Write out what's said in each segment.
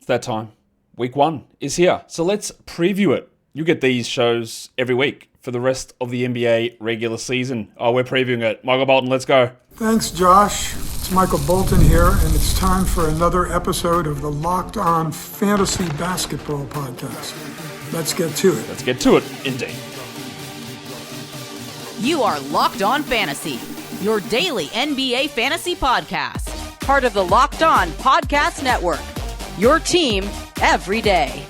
that time. Week 1 is here, so let's preview it. You get these shows every week for the rest of the NBA regular season. Oh, we're previewing it. Michael Bolton, let's go. Thanks, Josh. It's Michael Bolton here, and it's time for another episode of the Locked On Fantasy Basketball Podcast. Let's get to it. Let's get to it, indeed. You are Locked On Fantasy, your daily NBA fantasy podcast. Part of the Locked On Podcast Network, your team every day.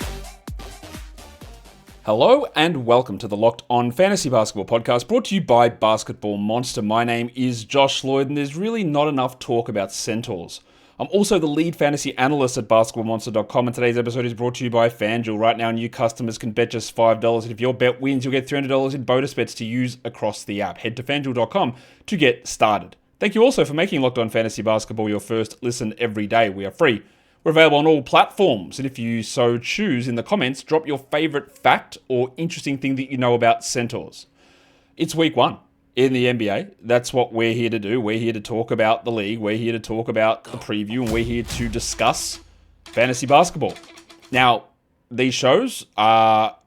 Hello and welcome to the Locked On Fantasy Basketball Podcast, brought to you by Basketball Monster. My name is Josh Lloyd, and there's really not enough talk about centaurs. I'm also the lead fantasy analyst at basketballmonster.com, and today's episode is brought to you by FanDuel. Right now, new customers can bet just $5, and if your bet wins, you'll get $300 in bonus bets to use across the app. Head to FanDuel.com to get started. Thank you also for making Locked On Fantasy Basketball your first listen every day. We are free. We're available on all platforms, and if you so choose, in the comments, drop your favorite fact or interesting thing that you know about centaurs. It's week 1 in the NBA. That's what we're here to do. We're here to talk about the league. We're here to talk about the preview, and we're here to discuss fantasy basketball. Now, these shows are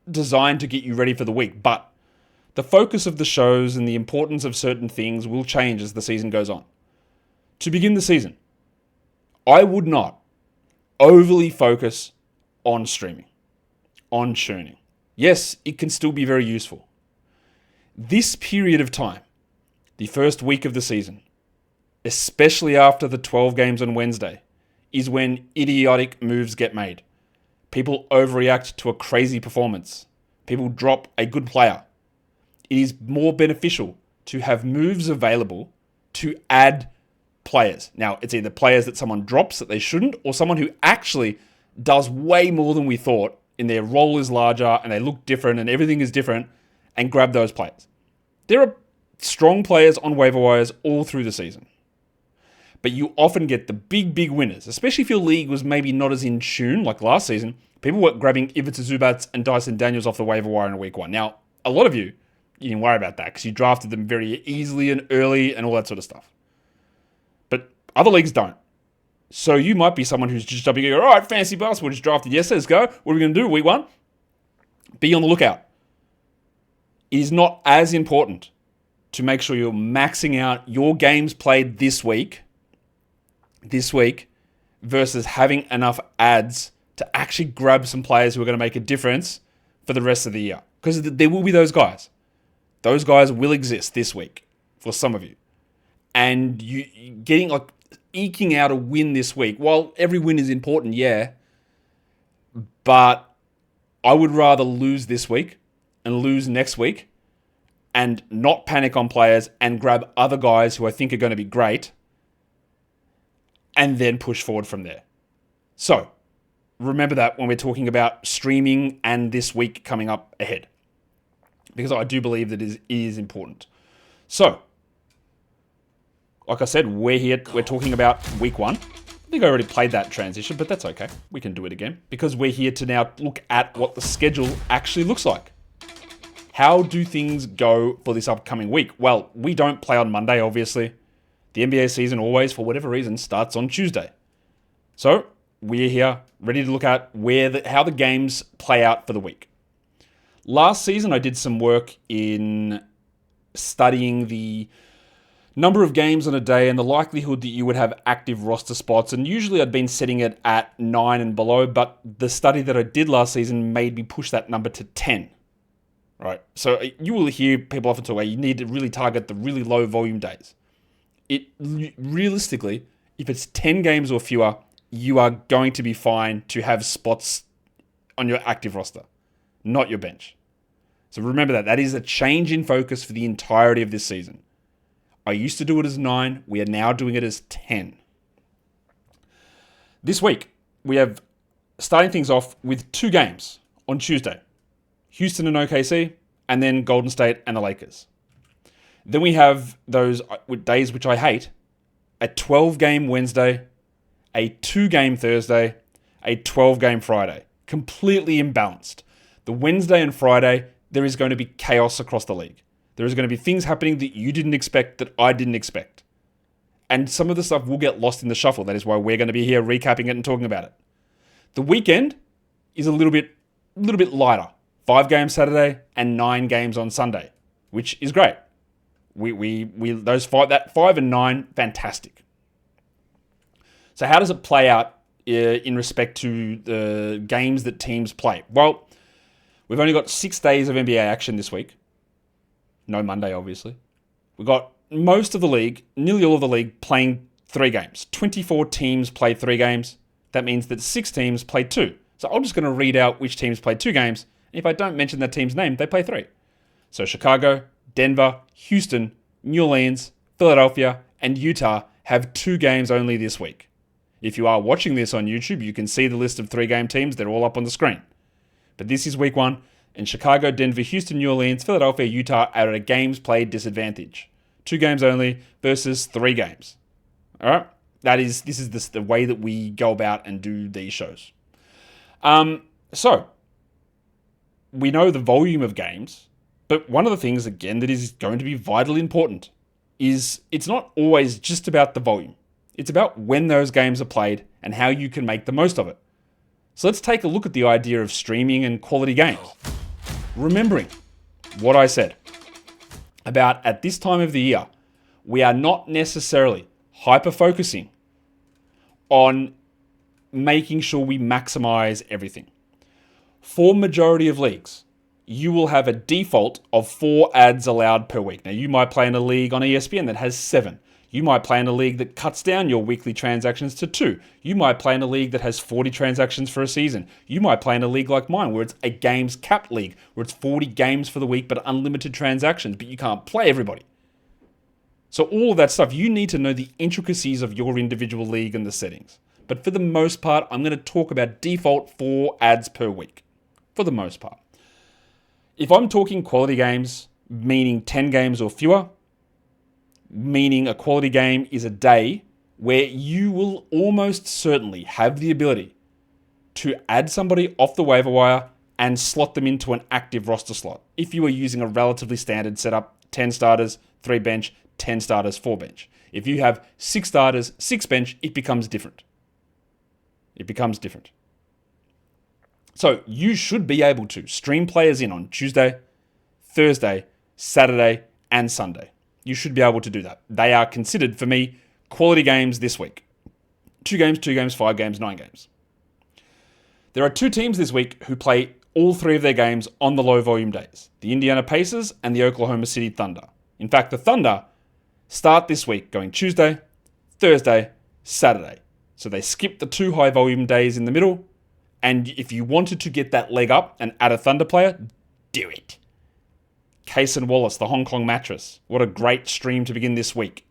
designed to get you ready for the week, but the focus of the shows and the importance of certain things will change as the season goes on. To begin the season, I would not overly focus on streaming, on churning. Yes, it can still be very useful. This period of time, the first week of the season, especially after the 12 games on Wednesday, is when idiotic moves get made. People overreact to a crazy performance. People drop a good player. It is more beneficial to have moves available to add players. Now, it's either players that someone drops that they shouldn't, or someone who actually does way more than we thought, and their role is larger, and they look different, and everything is different, and grab those players. There are strong players on waiver wires all through the season. But you often get the big winners, especially if your league was maybe not as in tune like last season. People were grabbing Ivica Zubats and Dyson Daniels off the waiver wire in week 1. Now, a lot of you didn't worry about that because you drafted them very easily and early and all that sort of stuff. But other leagues don't. So you might be someone who's just jumping in, all right, fantasy basketball just drafted yesterday, let's go. What are we going to do week 1? Be on the lookout. It is not as important to make sure you're maxing out your games played this week versus having enough ads to actually grab some players who are going to make a difference for the rest of the year. Because there will be those guys. Those guys will exist this week for some of you. And you getting eking out a win this week. While every win is important, yeah. But I would rather lose this week and lose next week and not panic on players and grab other guys who I think are going to be great and then push forward from there. So, remember that when we're talking about streaming and this week coming up ahead. Because I do believe that it is important. So, like I said, we're talking about week 1. I think I already played that transition, but that's okay. We can do it again. Because we're here to now look at what the schedule actually looks like. How do things go for this upcoming week? Well, we don't play on Monday, obviously. The NBA season always, for whatever reason, starts on Tuesday. So, we're here, ready to look at how the games play out for the week. Last season, I did some work in studying the number of games on a day and the likelihood that you would have active roster spots. And usually I'd been setting it at 9 and below, but the study that I did last season made me push that number to 10. Right? So you will hear people often talk about you need to really target the really low volume days. Realistically, if it's 10 games or fewer, you are going to be fine to have spots on your active roster, not your bench. So remember that. That is a change in focus for the entirety of this season. I used to do it as 9. We are now doing it as 10. This week, we have starting things off with 2 games on Tuesday. Houston and OKC, and then Golden State and the Lakers. Then we have those days which I hate, a 12-game Wednesday, a 2-game Thursday, a 12-game Friday. Completely imbalanced. The Wednesday and Friday, there is going to be chaos across the league. There is going to be things happening that you didn't expect, that I didn't expect. And some of the stuff will get lost in the shuffle. That is why we're going to be here recapping it and talking about it. The weekend is a little bit lighter. 5 games Saturday and 9 games on Sunday, which is great. That 5 and 9, fantastic. So how does it play out in respect to the games that teams play? Well, we've only got 6 days of NBA action this week. No Monday, obviously. We've got most of the league, nearly all of the league, playing 3 games. 24 teams play 3 games. That means that 6 teams play 2. So I'm just going to read out which teams play 2 games. And if I don't mention that team's name, they play 3. So Chicago, Denver, Houston, New Orleans, Philadelphia, and Utah have 2 games only this week. If you are watching this on YouTube, you can see the list of 3-game teams. They're all up on the screen. But this is week 1, and Chicago, Denver, Houston, New Orleans, Philadelphia, Utah are at a games played disadvantage. 2 games only versus 3 games. All right? This is the way that we go about and do these shows. So, we know the volume of games, but one of the things, again, that is going to be vitally important is it's not always just about the volume. It's about when those games are played and how you can make the most of it. So let's take a look at the idea of streaming and quality games. Remembering what I said about at this time of the year, we are not necessarily hyper-focusing on making sure we maximize everything. For majority of leagues, you will have a default of 4 ads allowed per week. Now, you might play in a league on ESPN that has 7. You might play in a league that cuts down your weekly transactions to 2. You might play in a league that has 40 transactions for a season. You might play in a league like mine where it's a games capped league, where it's 40 games for the week but unlimited transactions, but you can't play everybody. So all of that stuff, you need to know the intricacies of your individual league and the settings. But for the most part, I'm going to talk about default 4 ads per week. For the most part. If I'm talking quality games, meaning 10 games or fewer, meaning a quality game is a day where you will almost certainly have the ability to add somebody off the waiver wire and slot them into an active roster slot. If you are using a relatively standard setup, 10 starters, 3 bench, 10 starters, 4 bench. If you have 6 starters, 6 bench, it becomes different. It becomes different. So you should be able to stream players in on Tuesday, Thursday, Saturday, and Sunday. You should be able to do that. They are considered, for me, quality games this week. 2 games, 5 games, 9 games. There are 2 teams this week who play all 3 of their games on the low volume days. The Indiana Pacers and the Oklahoma City Thunder. In fact, the Thunder start this week going Tuesday, Thursday, Saturday. So they skip the 2 high volume days in the middle. And if you wanted to get that leg up and add a Thunder player, do it. Cason Wallace, the Hong Kong mattress. What a great stream to begin this week.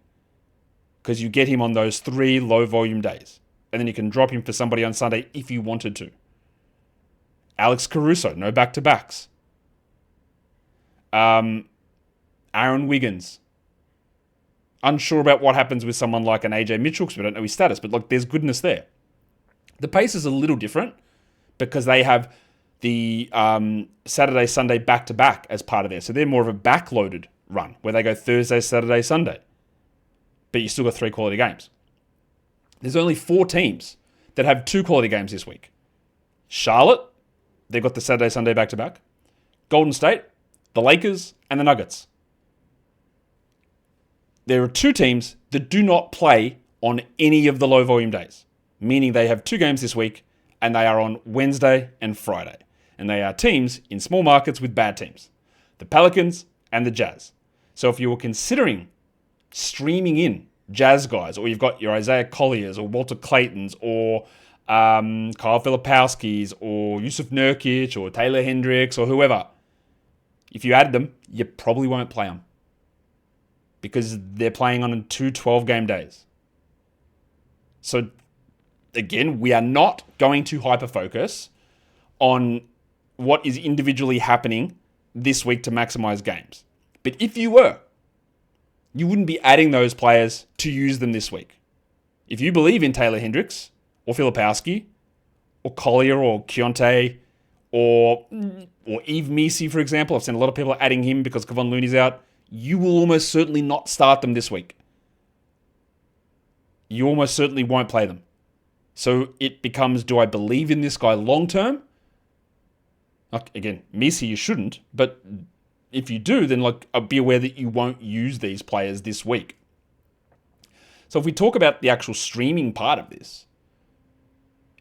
Because you get him on those 3 low volume days. And then you can drop him for somebody on Sunday if you wanted to. Alex Caruso, no back-to-backs. Aaron Wiggins. Unsure about what happens with someone like an AJ Mitchell because we don't know his status. But look, there's goodness there. The Pacers are a little different because they have the Saturday, Sunday back-to-back as part of there. So they're more of a backloaded run where they go Thursday, Saturday, Sunday. But you still got 3 quality games. There's only 4 teams that have 2 quality games this week. Charlotte, they've got the Saturday, Sunday back-to-back. Golden State, the Lakers, and the Nuggets. There are 2 teams that do not play on any of the low-volume days, meaning they have 2 games this week, and they are on Wednesday and Friday. And they are teams in small markets with bad teams. The Pelicans and the Jazz. So if you were considering streaming in Jazz guys, or you've got your Isaiah Colliers, or Walter Claytons, or Kyle Filipowski's, or Yusuf Nurkic, or Taylor Hendricks, or whoever, if you added them, you probably won't play them. Because they're playing on 2 12-game days. So again, we are not going to hyper-focus on what is individually happening this week to maximize games. But if you were, you wouldn't be adding those players to use them this week. If you believe in Taylor Hendricks, or Filipowski, or Collier, or Keontae, or Yves Messi, for example, I've seen a lot of people adding him because Kevon Looney's out, you will almost certainly not start them this week. You almost certainly won't play them. So it becomes, do I believe in this guy long term? Again, Messi, you shouldn't, but if you do, then be aware that you won't use these players this week. So if we talk about the actual streaming part of this,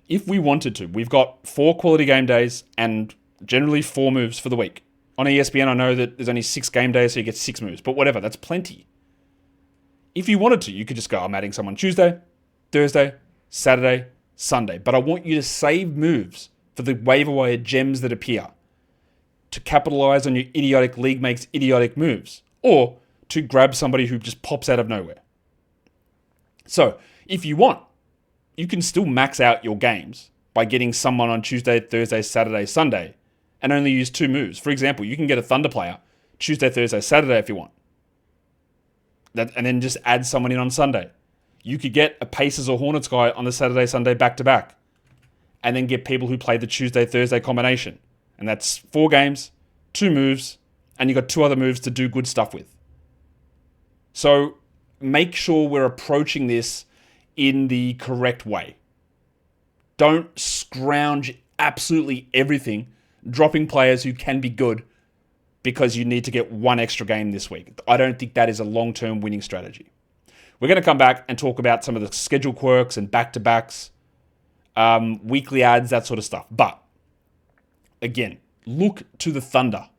if we wanted to, we've got 4 quality game days and generally 4 moves for the week. On ESPN, I know that there's only 6 game days, so you get 6 moves, but whatever, that's plenty. If you wanted to, you could just go, I'm adding someone Tuesday, Thursday, Saturday, Sunday. But I want you to save moves for the waiver wire gems that appear to capitalize on your idiotic league makes idiotic moves, or to grab somebody who just pops out of nowhere. So if you want, you can still max out your games by getting someone on Tuesday, Thursday, Saturday, Sunday, and only use 2 moves. For example, you can get a Thunder player Tuesday, Thursday, Saturday if you want. And then just add someone in on Sunday. You could get a Pacers or Hornets guy on the Saturday, Sunday back-to-back. And then get people who play the Tuesday, Thursday combination. And that's 4 games, 2 moves, and you've got 2 other moves to do good stuff with. So make sure we're approaching this in the correct way. Don't scrounge absolutely everything, dropping players who can be good because you need to get 1 extra game this week. I don't think that is a long-term winning strategy. We're going to come back and talk about some of the schedule quirks and back-to-backs, weekly ads, that sort of stuff. But, again, look to the Thunder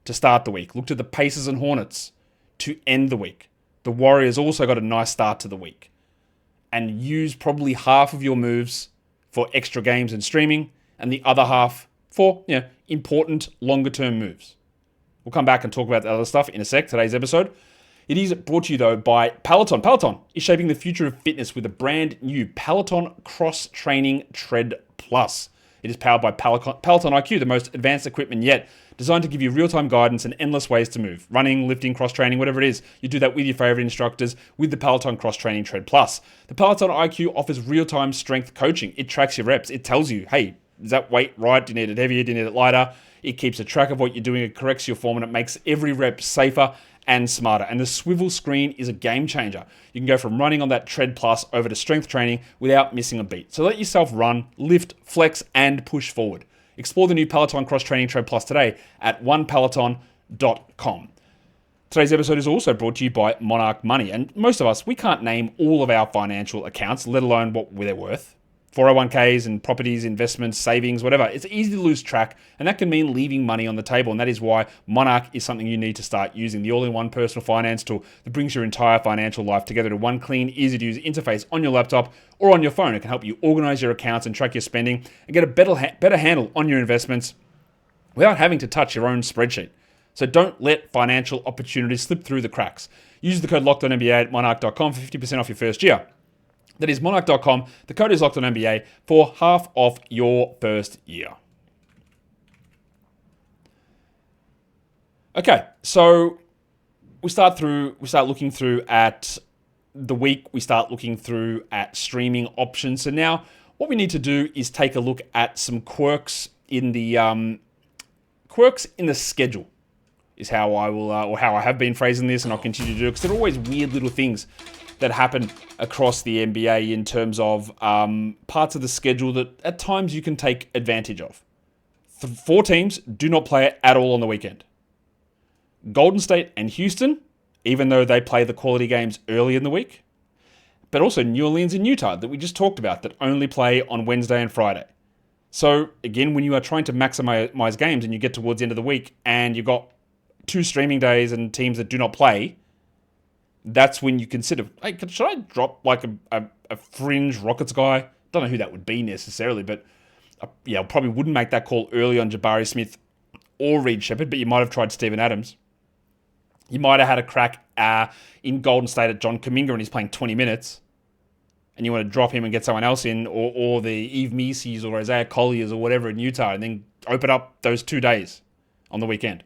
to start the week. Look to the Pacers and Hornets to end the week. The Warriors also got a nice start to the week. And use probably half of your moves for extra games and streaming, and the other half for important longer-term moves. We'll come back and talk about the other stuff in a sec, today's episode. It is brought to you, though, by Peloton. Peloton is shaping the future of fitness with a brand new Peloton Cross-Training Tread Plus. It is powered by Peloton IQ, the most advanced equipment yet, designed to give you real-time guidance and endless ways to move. Running, lifting, cross-training, whatever it is, you do that with your favorite instructors with the Peloton Cross-Training Tread Plus. The Peloton IQ offers real-time strength coaching. It tracks your reps. It tells you, hey, is that weight right? Do you need it heavier? Do you need it lighter? It keeps a track of what you're doing. It corrects your form, and it makes every rep safer and smarter. And the swivel screen is a game changer. You can go from running on that Tread Plus over to strength training without missing a beat. So let yourself run, lift, flex, and push forward. Explore the new Peloton Cross Training Tread Plus today at onepeloton.com. Today's episode is also brought to you by Monarch Money. And most of us, we can't name all of our financial accounts, let alone what they're worth. 401ks and properties, investments, savings, whatever. It's easy to lose track, and that can mean leaving money on the table. And that is why Monarch is something you need to start using. The all-in-one personal finance tool that brings your entire financial life together to one clean, easy-to-use interface on your laptop or on your phone. It can help you organize your accounts and track your spending and get a better handle on your investments without having to touch your own spreadsheet. So don't let financial opportunities slip through the cracks. Use the code LOCKEDONNBA at monarch.com for 50% off your first year. That is monarch.com. The code is LOCKEDONNBA for half off your first year. Okay, so we start looking through at the week. We start looking through at streaming options. So now what we need to do is take a look at some quirks in the schedule. Is how I will, or how I have been phrasing this, and I'll continue to do it, because there are always weird little things that happen across the NBA in terms of parts of the schedule that at times you can take advantage of. 4 teams do not play at all on the weekend. Golden State and Houston, even though they play the quality games early in the week, but also New Orleans and Utah that we just talked about that only play on Wednesday and Friday. So again, when you are trying to maximize games and you get towards the end of the week and you've got 2 streaming days and teams that do not play, that's when you consider, hey, should I drop like a fringe Rockets guy? Don't know who that would be necessarily, but I probably wouldn't make that call early on Jabari Smith or Reed Shepherd, but you might have tried Steven Adams. You might have had a crack in Golden State at John Kuminga and he's playing 20 minutes, and you want to drop him and get someone else in, or the Eve Meeseys or Isaiah Colliers or whatever in Utah, and then open up those 2 days on the weekend.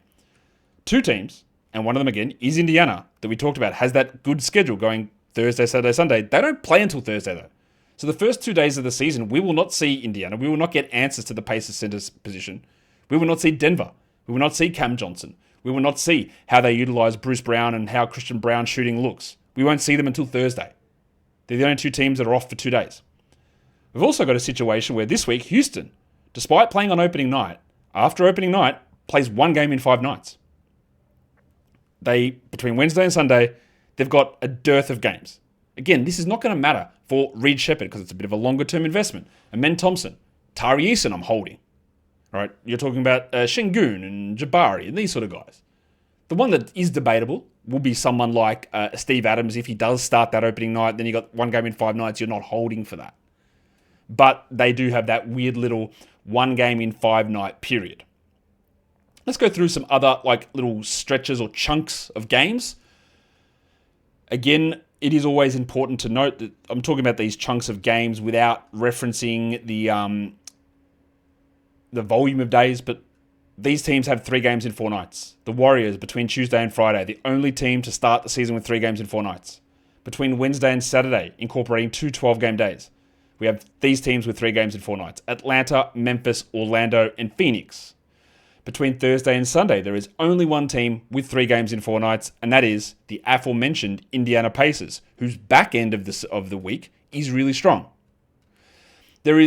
2 teams, and one of them again is Indiana, that we talked about, has that good schedule going Thursday, Saturday, Sunday. They don't play until Thursday, though. So the first 2 days of the season, we will not see Indiana. We will not get answers to the Pacers center position. We will not see Denver. We will not see Cam Johnson. We will not see how they utilize Bruce Brown and how Christian Brown's shooting looks. We won't see them until Thursday. They're the only 2 teams that are off for 2 days. We've also got a situation where this week, Houston, despite playing on opening night, after opening night, plays one game in 5 nights. Between Wednesday and Sunday, they've got a dearth of games. Again, this is not going to matter for Reed Shepherd because it's a bit of a longer-term investment. Amen Thompson, Tari Eason I'm holding. All right, you're talking about Şengün and Jabari and these sort of guys. The one that is debatable will be someone like Steve Adams. If he does start that opening night, then you got one game in 5 nights, you're not holding for that. But they do have that weird little one game in 5 night period. Let's go through some other little stretches or chunks of games. Again, it is always important to note that I'm talking about these chunks of games without referencing the volume of days, but these teams have 3 games in 4 nights. The Warriors, between Tuesday and Friday, the only team to start the season with 3 games in 4 nights. Between Wednesday and Saturday, incorporating 2 12-game days. We have these teams with 3 games in 4 nights. Atlanta, Memphis, Orlando, and Phoenix. Between Thursday and Sunday, there is only one team with 3 games in 4 nights, and that is the aforementioned Indiana Pacers, whose back end of the week is really strong. There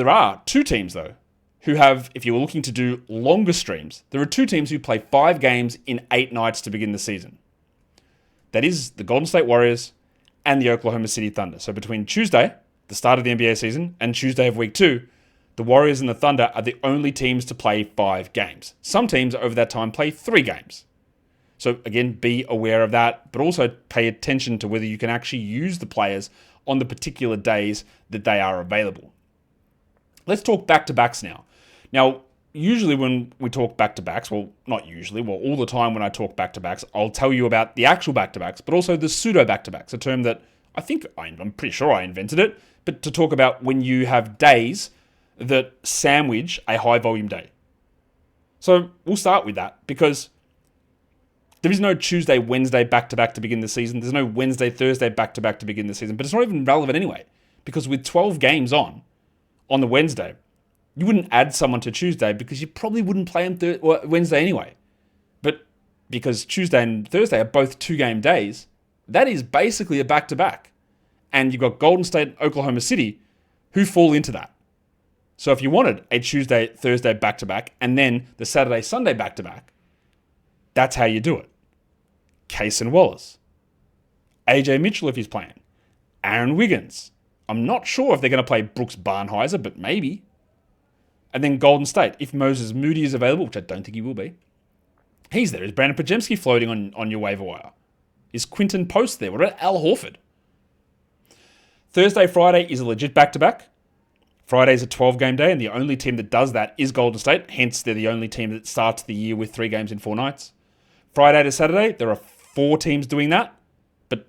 are 2 teams, though, who have, if you were looking to do longer streams, there are 2 teams who play 5 games in 8 nights to begin the season. That is the Golden State Warriors and the Oklahoma City Thunder. So between Tuesday, the start of the NBA season, and Tuesday of week 2, the Warriors and the Thunder are the only teams to play 5 games. Some teams over that time play 3 games. So again, be aware of that, but also pay attention to whether you can actually use the players on the particular days that they are available. Let's talk back-to-backs now. Now, usually when we talk back-to-backs, all the time when I talk back-to-backs, I'll tell you about the actual back-to-backs, but also the pseudo-back-to-backs, a term that I'm pretty sure I invented it, but to talk about when you have days that sandwich a high volume day. So we'll start with that because there is no Tuesday, Wednesday back-to-back to begin the season. There's no Wednesday, Thursday back-to-back to begin the season, but it's not even relevant anyway because with 12 games on the Wednesday, you wouldn't add someone to Tuesday because you probably wouldn't play on Wednesday anyway. But because Tuesday and Thursday are both 2-game days, that is basically a back-to-back. And you've got Golden State and Oklahoma City who fall into that. So if you wanted a Tuesday, Thursday back-to-back and then the Saturday, Sunday back-to-back, that's how you do it. Cason Wallace. AJ Mitchell if he's playing. Aaron Wiggins. I'm not sure if they're going to play Brooks Barnheiser, but maybe. And then Golden State, if Moses Moody is available, which I don't think he will be. He's there. Is Brandon Podziemski floating on your waiver wire? Is Quinton Post there? What about Al Horford? Thursday, Friday is a legit back-to-back. Friday's a 12-game day, and the only team that does that is Golden State. Hence, they're the only team that starts the year with 3 games in 4 nights. Friday to Saturday, there are 4 teams doing that, but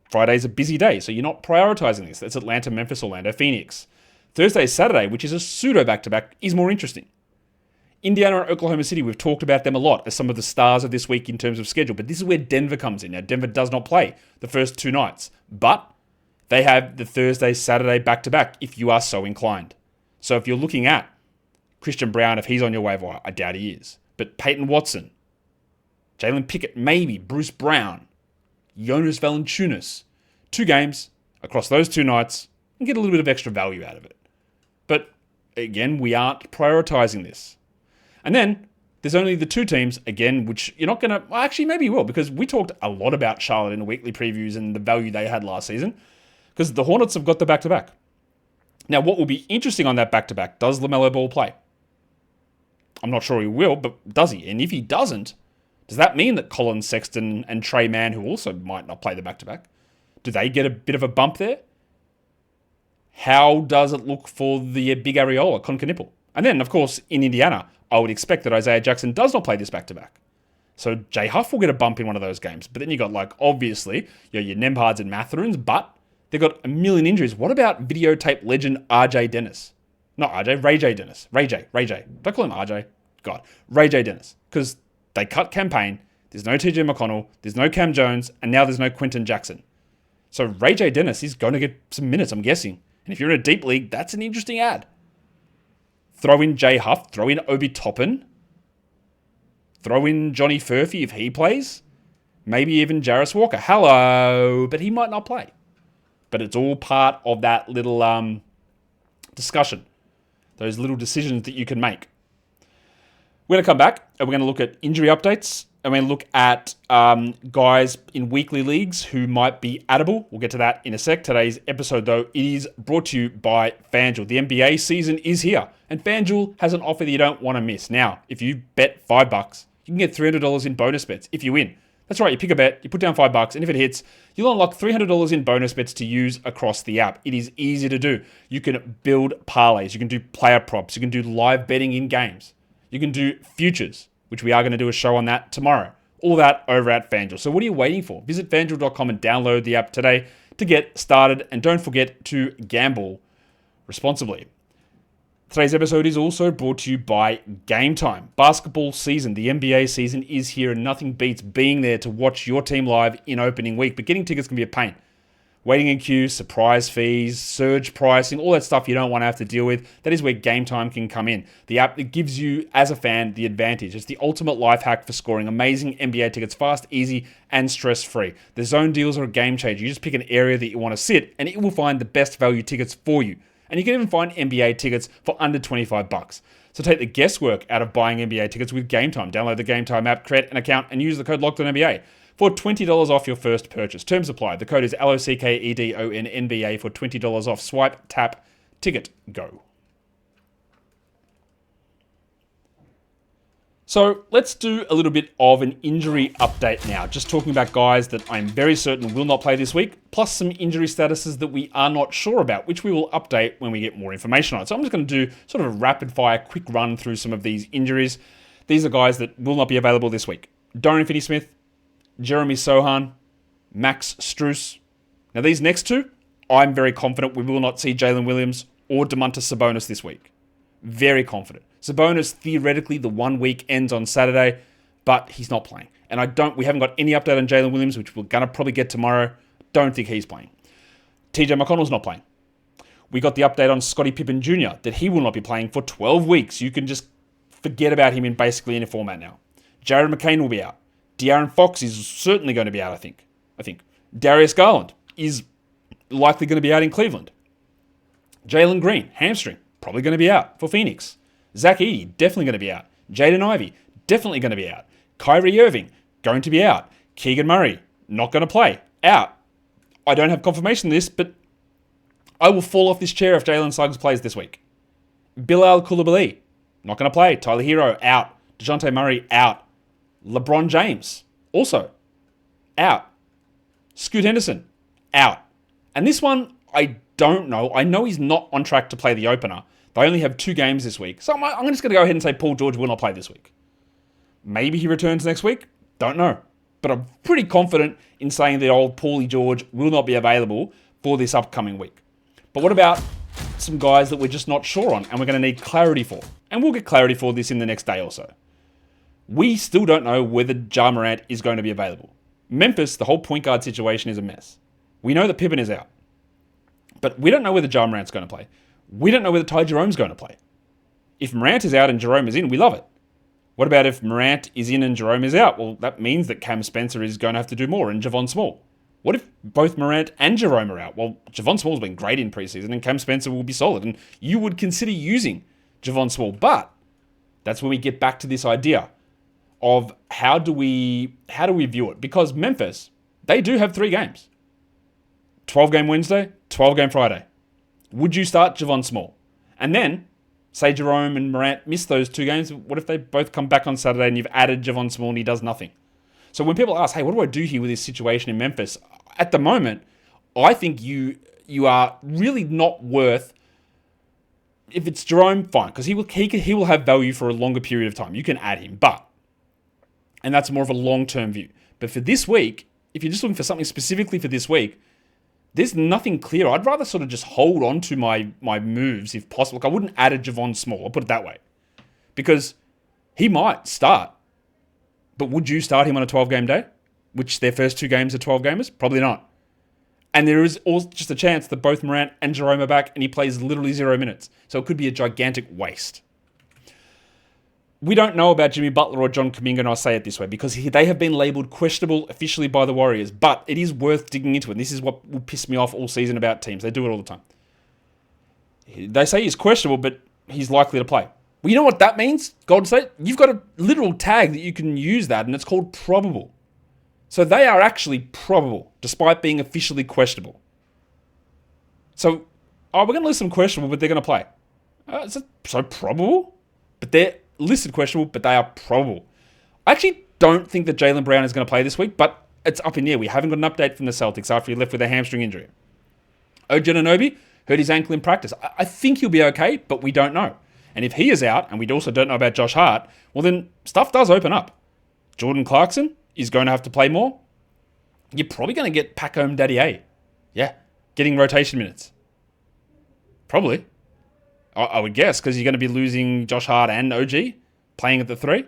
Friday's a busy day, so you're not prioritizing this. That's Atlanta, Memphis, Orlando, Phoenix. Thursday, Saturday, which is a pseudo back-to-back, is more interesting. Indiana and Oklahoma City, we've talked about them a lot as some of the stars of this week in terms of schedule, but this is where Denver comes in. Now, Denver does not play the first 2 nights, but they have the Thursday, Saturday back-to-back if you are so inclined. So if you're looking at Christian Brown, if he's on your waiver wire, I doubt he is, but Peyton Watson, Jalen Pickett, maybe, Bruce Brown, Jonas Valanciunas, 2 games across those 2 nights and get a little bit of extra value out of it. But again, we aren't prioritizing this. And then there's only the 2 teams, again, which you're not going to... Well, actually, maybe you will, because we talked a lot about Charlotte in the weekly previews and the value they had last season, because the Hornets have got the back-to-back. Now, what will be interesting on that back-to-back, does LaMelo Ball play? I'm not sure he will, but does he? And if he doesn't, does that mean that Colin Sexton and Trey Mann, who also might not play the back-to-back, do they get a bit of a bump there? How does it look for the big Areola, Concanipple? And then, of course, in Indiana, I would expect that Isaiah Jackson does not play this back-to-back. So Jay Huff will get a bump in one of those games. But then you got, obviously, your Nembhards and Mathurin's, but they've got a million injuries. What about videotape legend RJ Dennis? Not RJ, Ray J Dennis. Ray J. Don't call him RJ. God. Ray J Dennis. Because they cut campaign. There's no TJ McConnell. There's no Cam Jones. And now there's no Quentin Jackson. So Ray J Dennis is going to get some minutes, I'm guessing. And if you're in a deep league, that's an interesting ad. Throw in Jay Huff. Throw in Obi Toppin. Throw in Johnny Furphy if he plays. Maybe even Jarris Walker. Hello. But he might not play. But it's all part of that little discussion, those little decisions that you can make. We're going to come back and we're going to look at injury updates. And we're going to look at guys in weekly leagues who might be addable. We'll get to that in a sec. Today's episode, though, is brought to you by FanDuel. The NBA season is here, and FanDuel has an offer that you don't want to miss. Now, if you bet $5, you can get $300 in bonus bets if you win. That's right, you pick a bet, you put down $5, and if it hits, you'll unlock $300 in bonus bets to use across the app. It is easy to do. You can build parlays, you can do player props, you can do live betting in games, you can do futures, which we are going to do a show on that tomorrow. All that over at FanDuel. So what are you waiting for? Visit FanDuel.com and download the app today to get started. And don't forget to gamble responsibly. Today's episode is also brought to you by Game Time. Basketball season, the NBA season is here, and nothing beats being there to watch your team live in opening week. But getting tickets can be a pain. Waiting in queues, surprise fees, surge pricing, all that stuff you don't want to have to deal with. That is where Game Time can come in. The app that gives you, as a fan, the advantage. It's the ultimate life hack for scoring amazing NBA tickets fast, easy, and stress-free. The zone deals are a game changer. You just pick an area that you want to sit, and it will find the best value tickets for you. And you can even find NBA tickets for under $25. So take the guesswork out of buying NBA tickets with Game Time. Download the Game Time app, create an account, and use the code LOCKEDONNBA for $20 off your first purchase. Terms apply. The code is LOCKEDONNBA for $20 off. Swipe, tap, ticket, go. So let's do a little bit of an injury update now. Just talking about guys that I'm very certain will not play this week, plus some injury statuses that we are not sure about, which we will update when we get more information on it. So I'm just going to do sort of a rapid fire, quick run through some of these injuries. These are guys that will not be available this week. Dorian Finney-Smith, Jeremy Sohan, Max Strus. Now these next two, I'm very confident we will not see Jalen Williams or Domantas Sabonis this week. Very confident. Sabonis, theoretically, the 1 week ends on Saturday, but he's not playing. And we haven't got any update on Jalen Williams, which we're going to probably get tomorrow. Don't think he's playing. TJ McConnell's not playing. We got the update on Scottie Pippen Jr. that he will not be playing for 12 weeks. You can just forget about him in basically any format now. Jared McCain will be out. De'Aaron Fox is certainly going to be out, I think. Darius Garland is likely going to be out in Cleveland. Jalen Green, hamstring, probably going to be out for Phoenix. Zach Edey, definitely going to be out. Jaden Ivey, definitely going to be out. Kyrie Irving, going to be out. Keegan Murray, not going to play, out. I don't have confirmation of this, but I will fall off this chair if Jalen Suggs plays this week. Bilal Coulibaly, not going to play. Tyler Hero, out. DeJounte Murray, out. LeBron James, also out. Scoot Henderson, out. And this one, I don't know. I know he's not on track to play the opener. They only have 2 games this week. So I'm just going to go ahead and say Paul George will not play this week. Maybe he returns next week. Don't know. But I'm pretty confident in saying that old Paulie George will not be available for this upcoming week. But what about some guys that we're just not sure on and we're going to need clarity for? And we'll get clarity for this in the next day or so. We still don't know whether Ja Morant is going to be available. Memphis, the whole point guard situation is a mess. We know that Pippen is out. But we don't know whether Ja Morant's going to play. We don't know whether Ty Jerome's going to play. If Morant is out and Jerome is in, we love it. What about if Morant is in and Jerome is out? Well, that means that Cam Spencer is going to have to do more and Javon Small. What if both Morant and Jerome are out? Well, Javon Small's been great in preseason and Cam Spencer will be solid. And you would consider using Javon Small. But that's when we get back to this idea of how do we view it? Because Memphis, they do have 3 games. 12-game Wednesday, 12-game Friday. Would you start Javon Small? And then, say Jerome and Morant miss those 2 games, what if they both come back on Saturday and you've added Javon Small and he does nothing? So when people ask, hey, what do I do here with this situation in Memphis? At the moment, I think you are really not worth. If it's Jerome, fine, because he will have value for a longer period of time. You can add him, and that's more of a long-term view. But for this week, if you're just looking for something specifically for this week, there's nothing clear. I'd rather sort of just hold on to my moves if possible. Like I wouldn't add a Javon Small, I'll put it that way. Because he might start. But would you start him on a 12-game day? Which their first 2 games are 12-gamers? Probably not. And there is also just a chance that both Morant and Jerome are back and he plays literally 0 minutes. So it could be a gigantic waste. We don't know about Jimmy Butler or John Kuminga, and I'll say it this way, because they have been labelled questionable officially by the Warriors, but it is worth digging into, and this is what will piss me off all season about teams. They do it all the time. They say he's questionable, but he's likely to play. Well, you know what that means, Golden State? You've got a literal tag that you can use that, and it's called probable. So they are actually probable, despite being officially questionable. So, we're going to list them questionable, but they're going to play. So probable? But they're listed questionable, but they are probable. I actually don't think that Jaylen Brown is going to play this week, but it's up in the air. We haven't got an update from the Celtics after he left with a hamstring injury. OG Anunoby hurt his ankle in practice. I think he'll be okay, but we don't know. And if he is out, and we also don't know about Josh Hart, well then stuff does open up. Jordan Clarkson is going to have to play more. You're probably going to get Pack Home Daddy A. Yeah, getting rotation minutes. Probably. I would guess, because you're going to be losing Josh Hart and OG playing at the 3.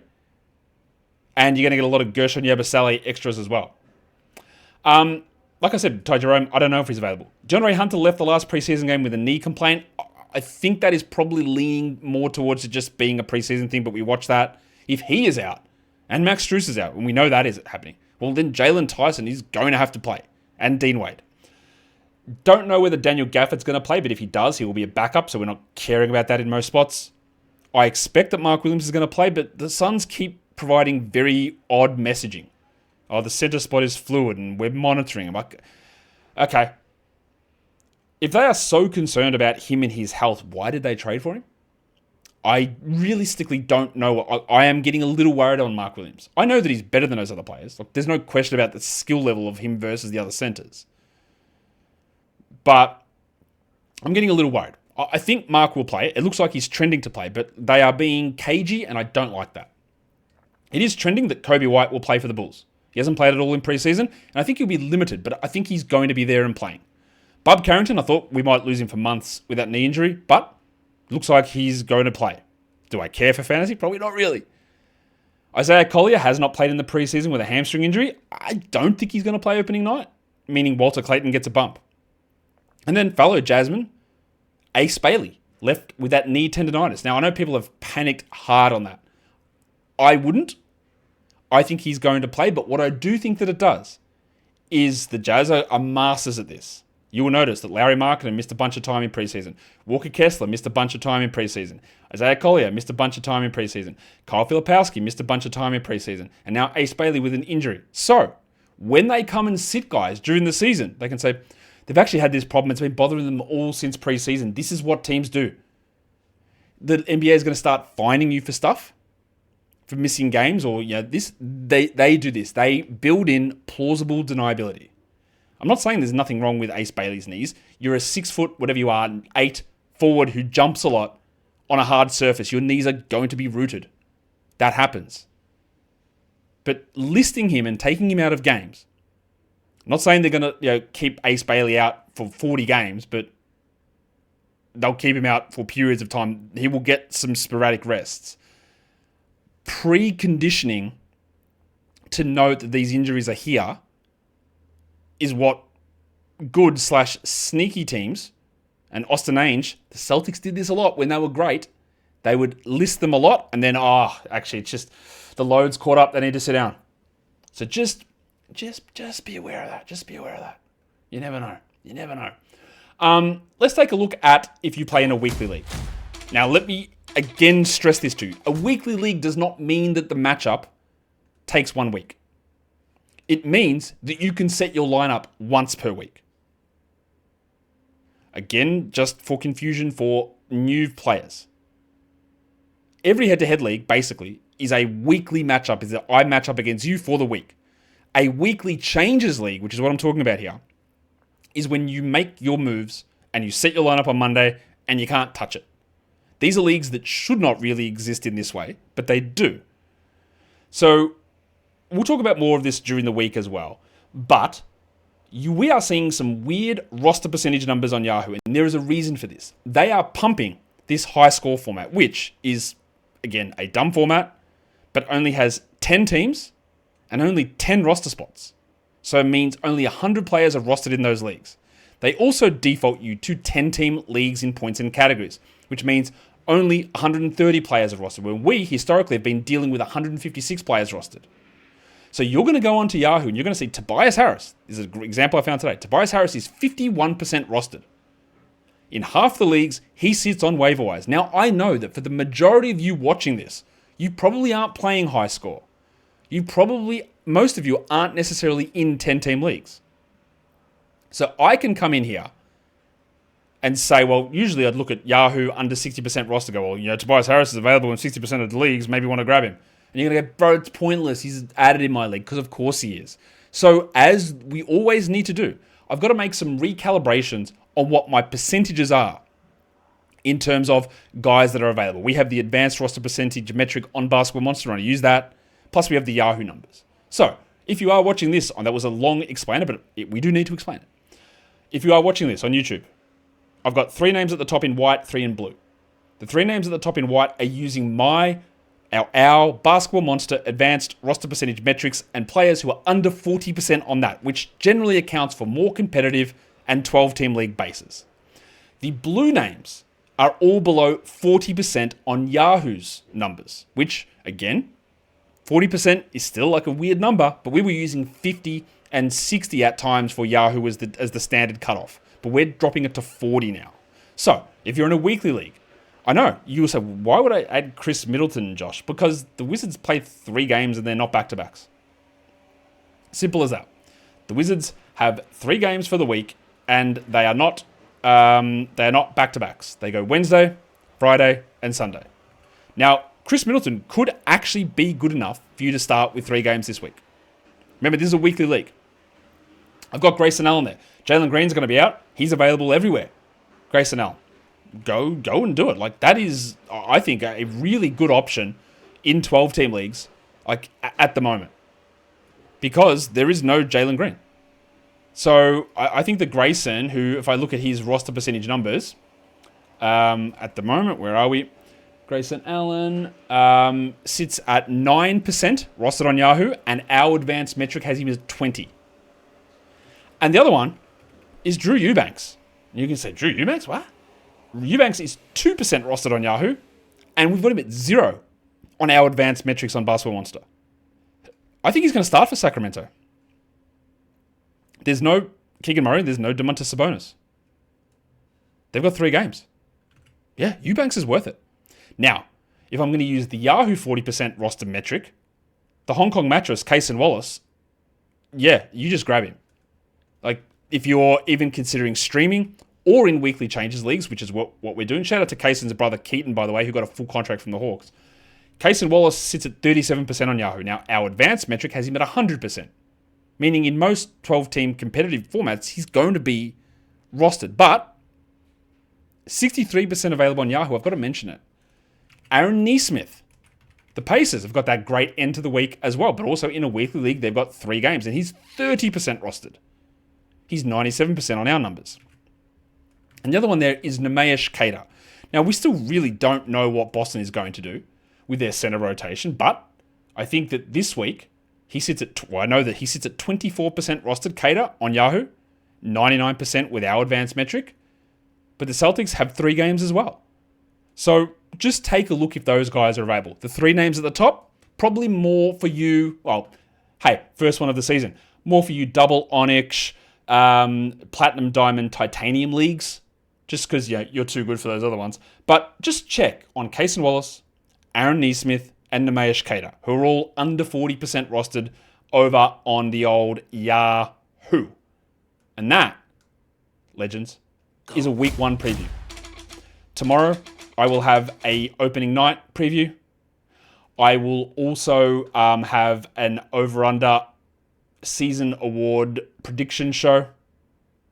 And you're going to get a lot of Gershon Yabusele extras as well. Like I said, Ty Jerome, I don't know if he's available. John Ray Hunter left the last preseason game with a knee complaint. I think that is probably leaning more towards it just being a preseason thing, but we watch that. If he is out, and Max Strus is out, and we know that is happening, well then Jalen Tyson is going to have to play, and Dean Wade. Don't know whether Daniel Gafford's going to play, but if he does, he will be a backup, so we're not caring about that in most spots. I expect that Mark Williams is going to play, but the Suns keep providing very odd messaging. Oh, the center spot is fluid, and we're monitoring him. Okay. If they are so concerned about him and his health, why did they trade for him? I realistically don't know. I am getting a little worried on Mark Williams. I know that he's better than those other players. Like, there's no question about the skill level of him versus the other centers. But I'm getting a little worried. I think Mark will play. It looks like he's trending to play, but they are being cagey, and I don't like that. It is trending that Kobe White will play for the Bulls. He hasn't played at all in preseason, and I think he'll be limited, but I think he's going to be there and playing. Bub Carrington, I thought we might lose him for months with that knee injury, but looks like he's going to play. Do I care for fantasy? Probably not really. Isaiah Collier has not played in the preseason with a hamstring injury. I don't think he's going to play opening night, meaning Walter Clayton gets a bump. And then fellow Jasmine, Ace Bailey, left with that knee tendonitis. Now, I know people have panicked hard on that. I wouldn't. I think he's going to play, but what I do think that it does is the Jazz are masters at this. You will notice that Larry Markkinen missed a bunch of time in preseason. Walker Kessler missed a bunch of time in preseason. Isaiah Collier missed a bunch of time in preseason. Kyle Filipowski missed a bunch of time in preseason. And now Ace Bailey with an injury. So, when they come and sit guys during the season, they can say, they've actually had this problem. It's been bothering them all since preseason. This is what teams do. The NBA is going to start fining you for stuff, for missing games, or they do this. They build in plausible deniability. I'm not saying there's nothing wrong with Ace Bailey's knees. You're a 6 foot, whatever you are, 8 forward who jumps a lot on a hard surface. Your knees are going to be rooted. That happens. But listing him and taking him out of games, I'm not saying they're going to keep Ace Bailey out for 40 games, but they'll keep him out for periods of time. He will get some sporadic rests. Preconditioning to note that these injuries are here is what good/sneaky teams, and Austin Ainge, the Celtics did this a lot when they were great. They would list them a lot, and then, actually, it's just the load's caught up. They need to sit down. So just be aware of that. Just be aware of that. You never know. You never know. Let's take a look at if you play in a weekly league. Now, let me again stress this to you. A weekly league does not mean that the matchup takes 1 week. It means that you can set your lineup once per week. Again, just for confusion for new players. Every head-to-head league, basically, is a weekly matchup. Is that I match up against you for the week. A weekly changes league, which is what I'm talking about here, is when you make your moves and you set your lineup on Monday and you can't touch it. These are leagues that should not really exist in this way, but they do. So, we'll talk about more of this during the week as well. But we are seeing some weird roster percentage numbers on Yahoo, and there is a reason for this. They are pumping this high score format, which is, again, a dumb format, but only has 10 teams and only 10 roster spots. So it means only 100 players are rostered in those leagues. They also default you to 10-team leagues in points and categories, which means only 130 players are rostered, when we historically have been dealing with 156 players rostered. So you're going to go onto Yahoo and you're going to see Tobias Harris. This is an example I found today. Tobias Harris is 51% rostered. In half the leagues, he sits on waiver wires. Now, I know that for the majority of you watching this, you probably aren't playing high score. Most of you aren't necessarily in 10-team leagues. So I can come in here and say, well, usually I'd look at Yahoo under 60% roster, go, well, Tobias Harris is available in 60% of the leagues, maybe want to grab him. And you're going to go, bro, it's pointless. He's added in my league, because of course he is. So as we always need to do, I've got to make some recalibrations on what my percentages are in terms of guys that are available. We have the advanced roster percentage metric on Basketball Monster. I use that. Plus we have the Yahoo numbers. So if you are watching this, that was a long explainer, but we do need to explain it. If you are watching this on YouTube, I've got 3 names at the top in white, 3 in blue. The 3 names at the top in white are using our Basketball Monster advanced roster percentage metrics and players who are under 40% on that, which generally accounts for more competitive and 12-team league bases. The blue names are all below 40% on Yahoo's numbers, which, again, 40% is still like a weird number, but we were using 50 and 60 at times for Yahoo as the standard cutoff. But we're dropping it to 40 now. So, if you're in a weekly league, I know, you will say, why would I add Chris Middleton, Josh? Because the Wizards play 3 games and they're not back-to-backs. Simple as that. The Wizards have 3 games for the week and they are not back-to-backs. They go Wednesday, Friday, and Sunday. Now, Chris Middleton could actually be good enough for you to start with 3 games this week. Remember, this is a weekly league. I've got Grayson Allen there. Jalen Green's going to be out. He's available everywhere. Grayson Allen. Go and do it. Like, that is, I think, a really good option in 12-team leagues, like, at the moment. Because there is no Jalen Green. So, I think that Grayson, who, if I look at his roster percentage numbers, at the moment, where are we? Grayson Allen sits at 9% rostered on Yahoo, and our advanced metric has him as 20. And the other one is Drew Eubanks. You can say, Drew Eubanks? What? Eubanks is 2% rostered on Yahoo, and we've got him at 0 on our advanced metrics on Basketball Monster. I think he's going to start for Sacramento. There's no Keegan Murray, there's no Domantas Sabonis. They've got 3 games. Yeah, Eubanks is worth it. Now, if I'm going to use the Yahoo 40% roster metric, the Hong Kong mattress, Cason Wallace, yeah, you just grab him. Like, if you're even considering streaming or in weekly changes leagues, which is what we're doing. Shout out to Cason's brother, Keaton, by the way, who got a full contract from the Hawks. Cason Wallace sits at 37% on Yahoo. Now, our advanced metric has him at 100%, meaning in most 12-team competitive formats, he's going to be rostered. But 63% available on Yahoo, I've got to mention it. Aaron Nesmith. The Pacers have got that great end to the week as well, but also in a weekly league, they've got 3 games, and he's 30% rostered. He's 97% on our numbers. And the other one there is Nemeash Cater. Now, we still really don't know what Boston is going to do with their center rotation, but I think that this week, I know that he sits at 24% rostered Cater on Yahoo, 99% with our advanced metric, but the Celtics have 3 games as well. So just take a look if those guys are available. The 3 names at the top, probably more for you, well, hey, first one of the season, more for you double Onyx, Platinum, Diamond, Titanium leagues, just because you're too good for those other ones. But just check on Cason Wallace, Aaron Nesmith, and Nemeash Cater, who are all under 40% rostered over on the old Yahoo. And that, legends, is a week 1 preview. Tomorrow, I will have a opening night preview. I will also have an over-under season award prediction show.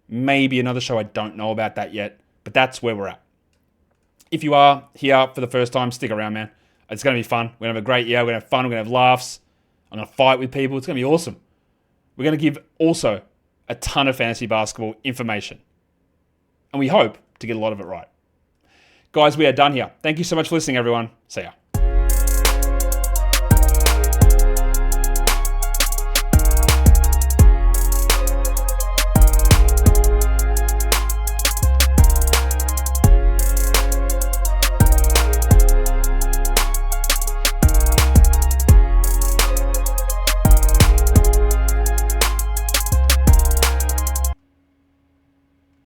Maybe another show. I don't know about that yet, but that's where we're at. If you are here for the first time, stick around, man. It's going to be fun. We're going to have a great year. We're going to have fun. We're going to have laughs. I'm going to fight with people. It's going to be awesome. We're going to give also a ton of fantasy basketball information. And we hope to get a lot of it right. Guys, we are done here. Thank you so much for listening, everyone. See ya.